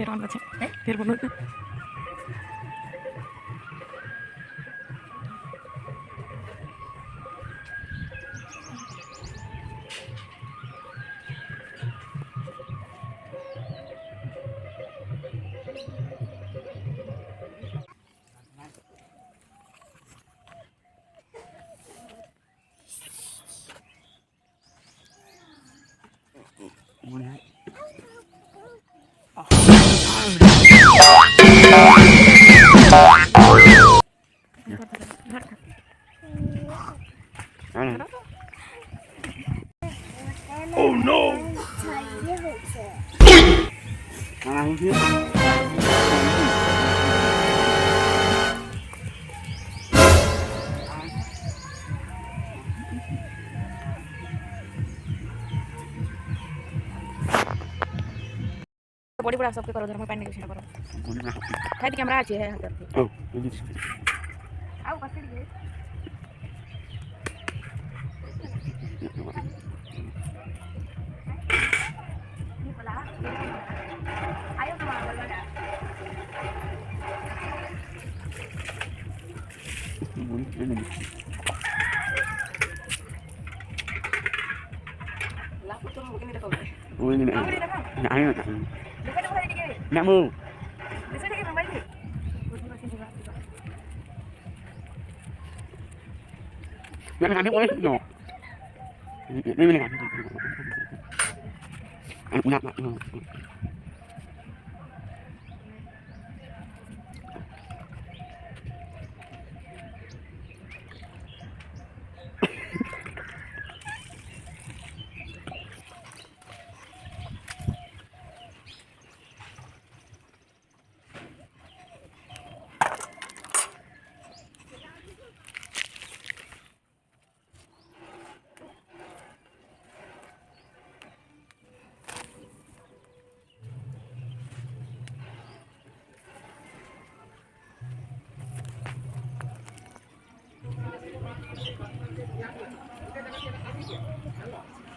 फिर ऑन बचे फिर बोलो Oh no! बॉडी पूरा सबके करो धर्म पानी के करो खाई कैमरा अच्छी है Oh, आओ पकड़ गए आयो ui này nãy nãy mưa nãy nãy biết ơi nhỏ đây này anh nạp nạp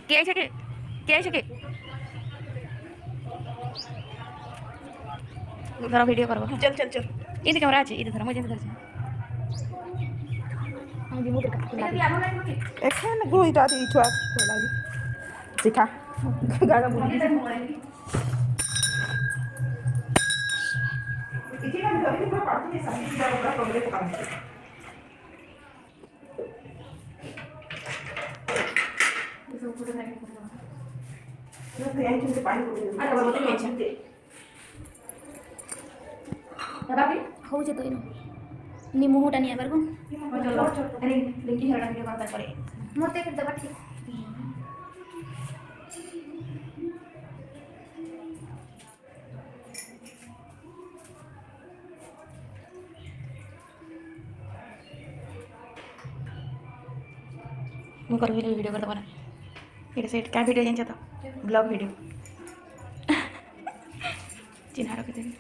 क्या है के उधर वीडियो करो चल चल चल ये कैमरा আছে इधर मुझे इधर से हम भी मुझे এখানে গইটা দি ছুয়া লাগি দেখা গাড়া বুঝি এখানে ধরে পুরো পার্টি সাইড দাও পুরো প্রবলেম কাম eso foto de aquí no te hay que পানি করে আরে বাবা তুমি আছে বাবা হচ্ছে তো ইনো নি মুহটা নিয়ে আবার গো চলো আরে লিঙ্কি ঝাড়া ভিডিও করতে পারে মতে করে দেবা ঠিক ମୁଁ କରିବି ଭିଡ଼ିଓ କରିଦେବ ନା ଏଇଟା ସେଇଠି କାହା ଭିଡ଼ିଓ ଜାଣିଛ ତ ବ୍ଲଗ୍ ଭିଡ଼ିଓ ଚିହ୍ନା ରଖିଦେବି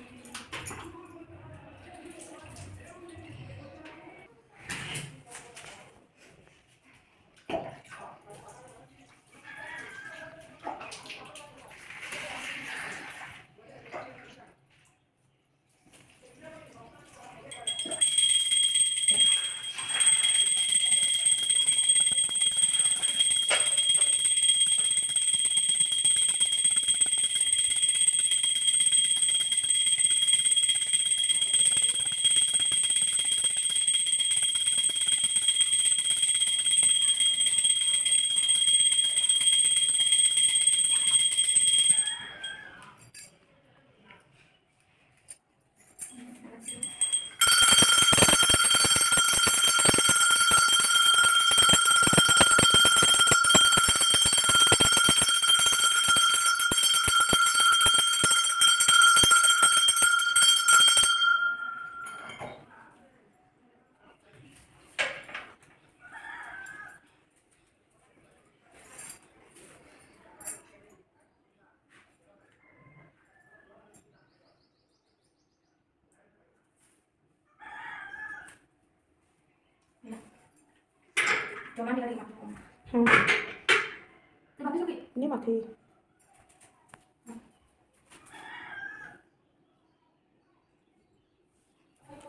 Jangan dikali makan. Ini mati.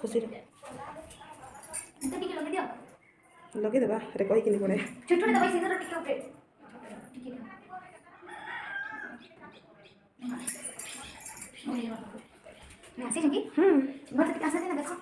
खुशी ଏମିତି ଟିକେ ଲଗେଇ ଦିଅ ଲଗେଇଦେବା ରେ କହିକିନି ପଡ଼େ ଛୋଟ ଛୋଟ ଦବାଇ ସିନ୍ଦୁର ଟିକେ ଉପରେ ଟିକେ मैं ऐसे चुकी घर से कैसे देना देखो